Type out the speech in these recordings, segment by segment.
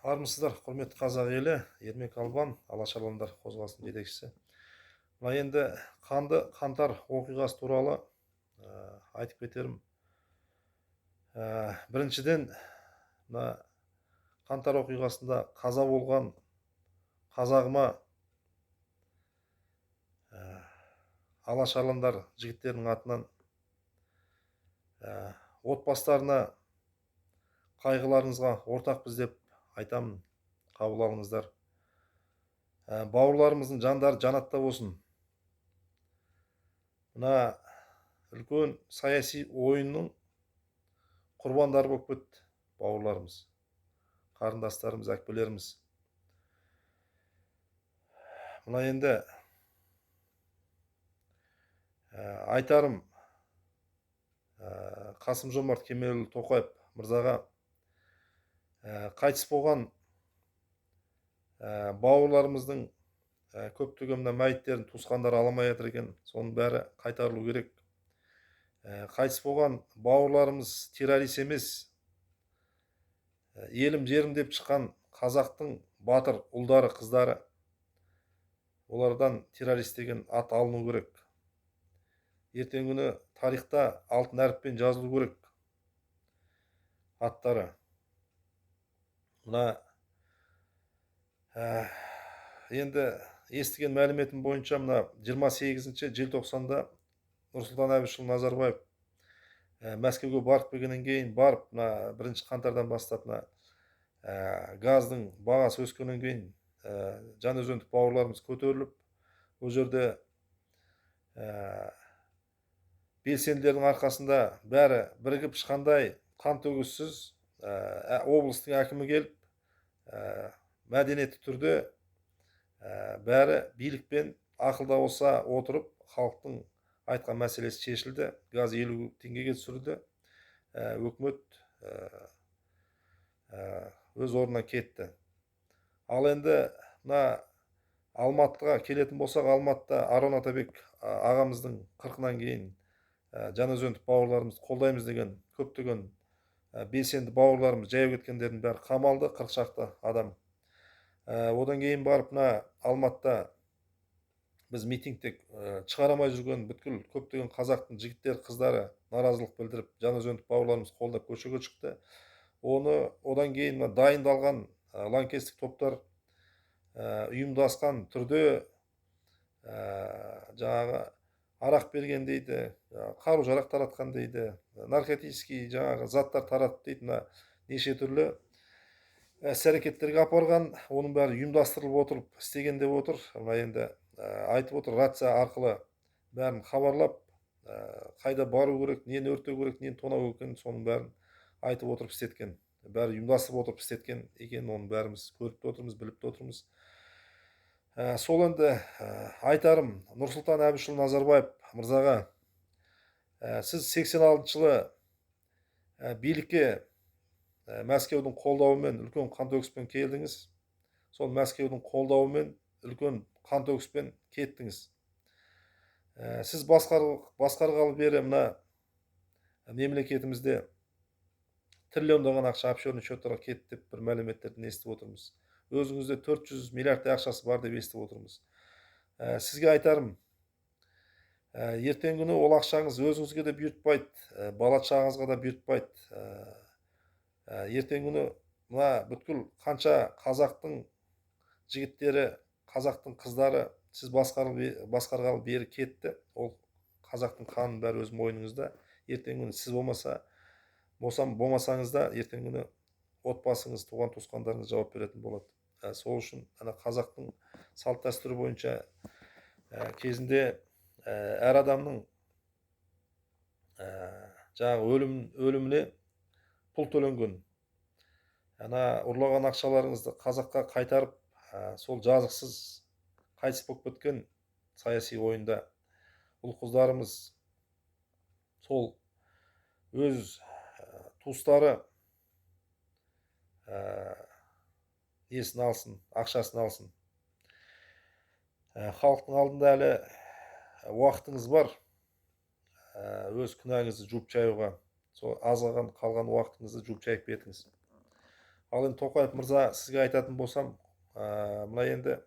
Армысыздар, құрметті қазақ елі, Ермек Албан, Алашаландар қозғалысының жетекшісі. Мына енді қанды қаңтар оқиғасы туралы айтып кетерім. Біріншіден, мына қаңтар оқиғасында қаза болған қазағыма Алашаландар жігіттерінің атынан отбасыларына қайғыларыңызға ортақпыз деп айтамын, қабыл алыңыздар. Бауырларымыздың жандары жанатта болсын. Мына үлкен саяси ойынның құрбандары болып кетті бауырларымыз, қарындастарымыз, әкпелеріміз. Мына енді айтарым, Қасым-Жомарт Кемелұлы Тоқаев мырзаға қайтыс болған бауырларымыздың көптеген мәйіттерін туысқандар аламай жатыр екен, соның бәрі қайтарылу керек. Қайтыс болған бауырларымыз террорист емес, елім жерім деп шыққан қазақтың батыр ұлдары, қыздары. Олардан террорист деген ат алыну керек. Ертеңгі күні тарихта алтын әріппен жазылу керек аттары. Мына енді естіген мәліметім бойынша, мына 28 желтоқсанда Нұрсұлтан Әбішұлы Назарбаев Мәскеуге барып келгеннен кейін, барып, мына 1 қаңтардан бастап мына газдың бағасы өскеннен кейін жаңаөзендік бауырларымыз көтеріліп, ол жерде белсенділердің арқасында бәрі бірігіп ешқандай қан төгіссіз облыстың әкімі келіп, мәдениетті түрде бәрі билікпен ақылда болса отырып, халықтың айтқан мәселесі шешілді. Газ 50 теңгеге түсірілді. Өкімет өз орнынан кетті. Ал енді мына Алматыға келетін болсақ, Алматыда Арон Атабек ағамыздың 40-нан кейін жаңаөзендік бауырларымызды қолдаймыз деген көптеген белсенді бауырларымыз жаяу кеткендердің бәрі қамалды, 40 шақты адам. Одан кейін барып, мына Алматыда біз митингте шығарамай жүрген бүткіл көптеген қазақтың жігіттері, қыздары наразылық білдіріп, жаңаөзендік бауырларымыз қолдап көшеге шықты. Одан кейін дайындалған лаңкестік топтар ұйымдасқан түрде жаңағы арақ берген дейді, қару жарақ таратқан дейді, наркотический жаңағы заттар таратып дейді, мына неше түрлі іс-әрекеттерге апарған. Оның бәрі ұйымдастырылып отырып, істеген деп отыр. Мына енді айтып отыр, рация арқылы бәрін хабарлап, қайда бару керек, нені өртеу керек, нені тонау керек, соның бәрін айтып отырып істеткен. Бәрі ұйымдастырып отырып істеткен екен, оның бәріміз көріп отырмыз, біліп отырмыз. Сол енді айтарым, Нұрсұлтан Әбішұлы Назарбаев мырзаға, сіз 86 жылы билікке Мәскеудің қолдауымен үлкен қан төгіспен келдіңіз. Сол Мәскеудің қолдауымен үлкен қан төгіспен кеттіңіз. Сіз басқарғалы бері мына мемлекетімізде триллиондаған ақша офшорный счеттарға кетті деп бір мәліметтерден естіп отырмыз. Өзіңізде 400 миллиардтай ақшасы бар деп естіп отырмыз. Сізге айтарым, ертеңгі күні ол ақшаңыз өзіңізге де бұйыртпайды, бала шағаңызға да бұйыртпайды. Ертеңгі күні мына бүткіл қанша қазақтың жігіттері, қазақтың қыздары сіз басқарғалы бері кетті. Ол қазақтың қанын бәрі өз мойныңызда. Ертеңгі күні сіз болмасаңыз да, ертеңгі күні отбасыңыз, туған туысқандарыңыз жауап беретін болады. Сол үшін қазақтың салт дәстүрі бойынша кезінде әр адамның жаңағы өліміне пұл төленген. Ұрлаған ақшаларыңызды қазаққа қайтарып, сол жазықсыз қайтыс болып кеткен саяси ойында ұл-қыздарымыз сол өз туыстары несін алсын, ақшасын алсын. Халықтың алдында әлі уақытыңыз бар, өз күнәңізді жуып шаюға. Сол азған қалған уақытыңызды жуып шайып кетіңіз. Ал енді Тоқаев мырза, сізге айтатын болсам, мына енді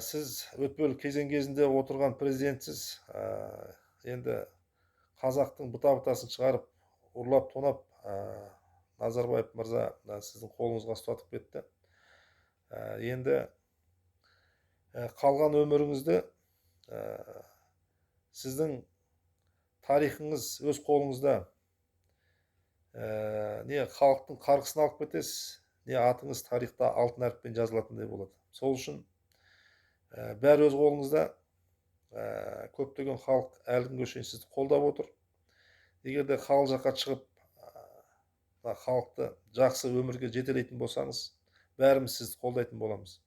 сіз өтпелі кезең кезінде отырған президентсіз. Енді қазақтың бұта-бұтасын шығарып, ұрлап, тонап, Назарбаев мырза сіздің қолыңызға ұстатып кетті. Енді қалған өміріңізді сіздің тарихыңыз өз қолыңызда. Не халықтың қарғысын алып кетесіз, не атыңыз тарихта алтын әріппен жазылатындай болады. Сол үшін бәрі өз қолыңызда. Көптеген халық әлі күнге шейін сізді қолдап отыр. Егер де халық жаққа шығып, халықты жақсы өмірге жетелейтін болсаңыз, бәріміз сізді қолдайтын боламыз.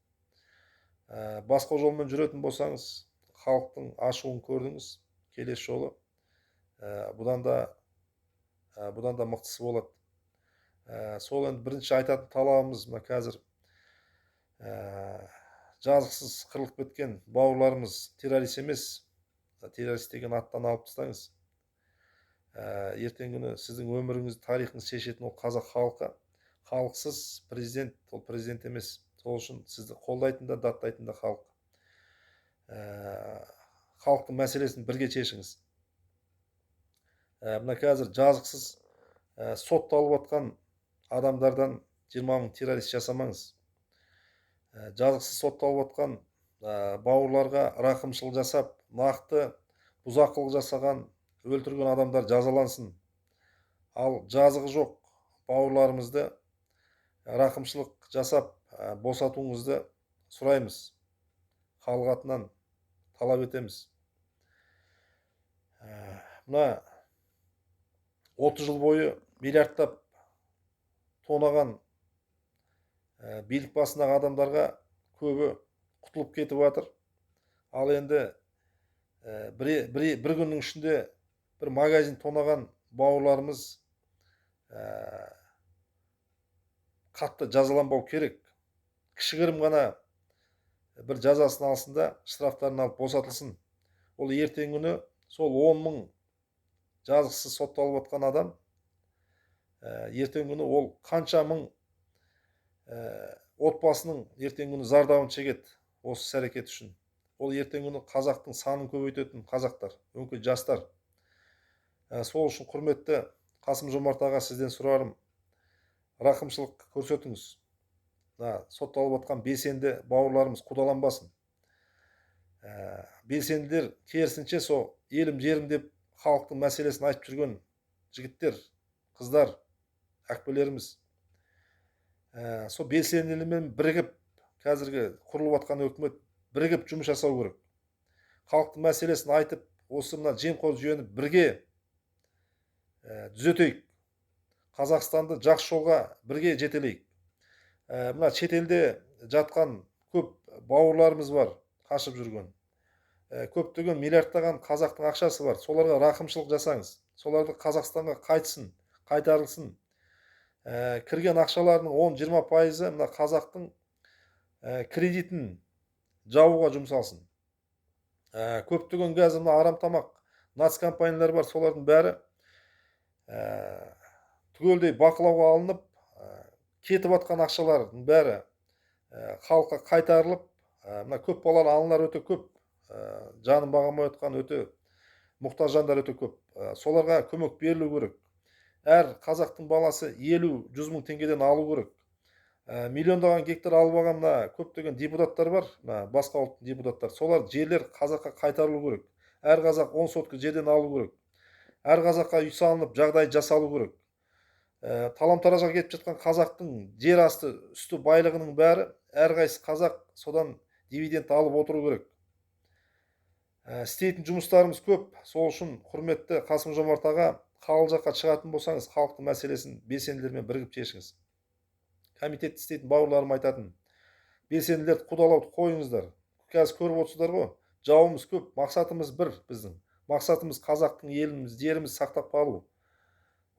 Басқа жолмен жүретін болсаңыз, халықтың ашуын көрдіңіз, келесі жолы бұдан да мықтысы болады. Сол енді бірінші айтатын талабымыз, мына қазір жазықсыз қырылып кеткен бауырларымыз террорист емес. Террорист деген аттан алып тастаңыз. Ертең күні сіздің өміріңіз, тарихыңыз шешетін ол қазақ халқы. Халықсыз президент, ол президент емес. Сол үшін сізді қолдайтын да, даттайтын да халық. Халықтың мәселесін бірге шешіңіз. Мына қазір жазықсыз сотталып жатқан адамдардан 20 мың террорист жасамаңыз. Жазықсыз сотталып жатқан бауырларға рақымшылық жасап, нақты бұзақылық жасаған, өлтірген адамдар жазалансын. Ал жазығы жоқ бауырларымызды рақымшылық жасап босатуыңызды сұраймыз. Халық атынан талап етеміз. Мына 30 жыл бойы миллиардтап тонаған билік басындағы адамдарға көбі құтылып кетіп жатыр. Ал енді бір күннің ішінде бір магазин тонаған бауырларымыз қатты жазаланбау керек. Кішігірім ғана бір жазасын алсын да, штрафтарын алып босатылсын. Ол ертең күні сол 10 мың жазықсыз сотталып жатқан адам, ертең күні ол қанша мың отбасының ертең күні зардабын шегеді осы әрекет үшін. Ол ертең күні қазақтың санын көбейтетін қазақтар, өңкей жастар. Сол үшін құрметті Қасым-Жомарт аға, сізден сұрарым, рақымшылық көрсетіңіз. Сотталып жатқан белсенді бауырларымыз қудаланбасын. Белсенділер керісінше сол елім жерім деп халықтың мәселесін айтып жүрген жігіттер, қыздар, әкпелеріміз. Сол белсенділермен бірігіп, қазіргі құрылып жатқан өкімет бірігіп жұмыс жасау керек. Халықтың мәселесін айтып, осы мына жемқор жүйені бірге түзетейік. Қазақстанды жақсы жолға бірге жетелейік. Мына шетелде жатқан көп бауырларымыз бар, қашып жүрген. Көптеген миллиардтаған қазақтың ақшасы бар. Соларға рақымшылық жасаңыз. Соларды Қазақстанға қайтсын, қайтарылсын. Кірген ақшаларының 10-20% мына қазақтың кредитін жабуға жұмсалсын. Көптеген қазір мына арам тамақ нацкомпаниялар бар, солардың бәрі түгелдей бақылауға алынып, кетіп жатқан ақшалардың бәрі халыққа қайтарылып, мына көп балалы аналар өте көп, жанын бағамай отқан өте мұқтаж жандар өте көп. Соларға көмек берілу керек. Әр қазақтың баласы 50-100 мың теңгеден алу керек. Миллиондаған гектар алып алған мына көптеген депутаттар бар, басқа ұлттың депутаттар. Солар жерлер қазаққа қайтарылу керек. Әр қазақ 10 сотка жерден алу керек. Әр қазаққа үй салынып, жағдай жасалу керек. Талам-таражға кетіп жатқан қазақтың жер асты, үсті байлығының бәрі әрқайсы қазақ содан дивиденд алып отыру керек. Істейтін жұмыстарымыз көп. Сол үшін құрметті Қасым-Жомарт аға, халық жаққа шығатын болсаңыз, халықтың мәселесін белсенділермен бірігіп шешіңіз. Комитетте істейтін бауырларым айтатын, белсенділерді қудалауды қойыңыздар. Қазір көріп отырсыздар ғой, жауымыз көп, мақсатымыз бір біздің. Мақсатымыз қазақтың еліміз, жеріміз сақтап қалу,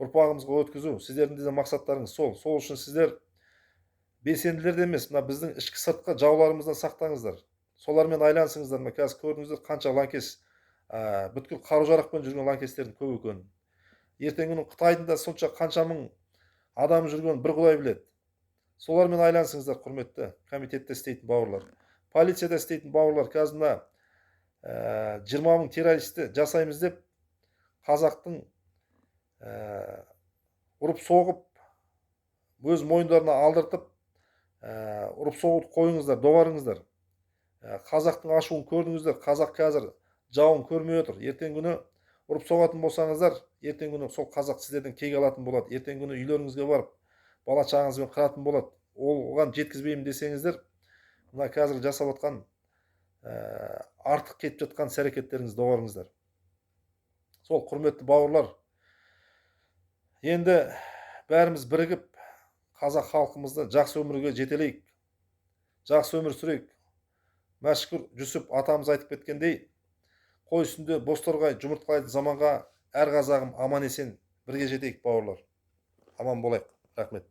ұрпағымызға өткізу. Сіздердің де мақсаттарыңыз сол. Сол үшін сіздер белсенділер емес, мына біздің ішкі сыртқы жауларымыздан сақтаңыздар. Солармен айлансыңыздар. Қазір көрдіңіздер қанша лаңкес, бүткіл қару-жарақпен жүрген лаңкестердің көп екенін. Ертең күні Қытайдың да сонша қанша мың адам жүрген бір құдай біледі. Солармен айланысыңыздар, құрметті комитетте істейтін бауырлар. Полицияда істейтін бауырлар, қазір мына 20 мың террористті жасаймыз деп қазақтың ұрып соғып, өз мойындарына алдыртып, ұрып соғып қойыңыздар, доғарыңыздар. Қазақтың ашуын көрдіңіздер. Қазақ қазір жауын көрмей отыр. Ертең күні ұрып соғатын болсаңыздар, ертең күні сол қазақ сіздерден кек алатын болады. Ертең күні үйлеріңізге барып, бала шағаңызбен қыратын болады. Оған жеткізбеймін десеңіздер, мына қазір жасап отқан артық кетіп жатқан іс-әрекеттеріңізді доғарыңыздар. Сол құрметті бауырлар, енді бәріміз бірігіп қазақ халқымызды жақсы өмірге жетелейік, жақсы өмір сүрейік. Мәшһүр Жүсіп атамыз айтып кеткендей, қой үстінде боз торғай жұмыртқалайтын заманға әр қазағым аман есен бірге жетейік бауырлар. Аман болайық. Рахмет.